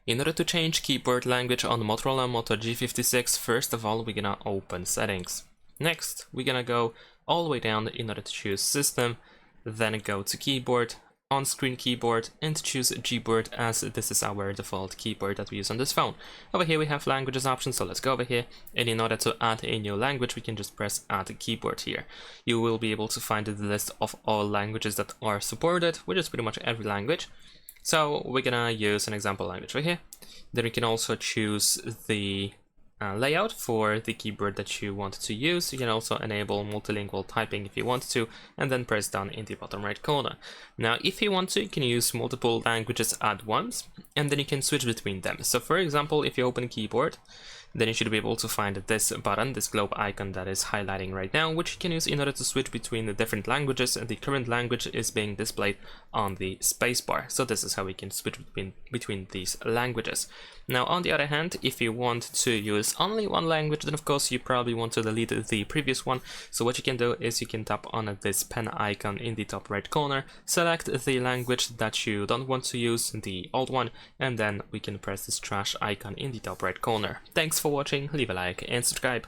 In order to change keyboard language on the Motorola Moto G56, first of all, we're gonna open settings. Next, we're gonna go all the way down in order to choose system, then go to keyboard, on-screen keyboard, and choose Gboard, as this is our default keyboard that we use on this phone. Over here we have languages option, so let's go over here, and in order to add a new language we can just press add keyboard here. You will be able to find the list of all languages that are supported, which is pretty much every language. So we're gonna use an example language right here. Then we can also choose the layout for the keyboard that you want to use. You can also enable multilingual typing if you want to, and then press down in the bottom right corner. Now if you want to, you can use multiple languages at once, and then you can switch between them. So for example, if you open keyboard, then you should be able to find this button, this globe icon that is highlighting right now, which you can use in order to switch between the different languages, and the current language is being displayed on the spacebar. So this is how we can switch between these languages. Now on the other hand, if you want to use only one language, then of course you probably want to delete the previous one. So what you can do is you can tap on this pen icon in the top right corner, select the language that you don't want to use, the old one, and then we can press this trash icon in the top right corner. Thanks for watching, leave a like and subscribe.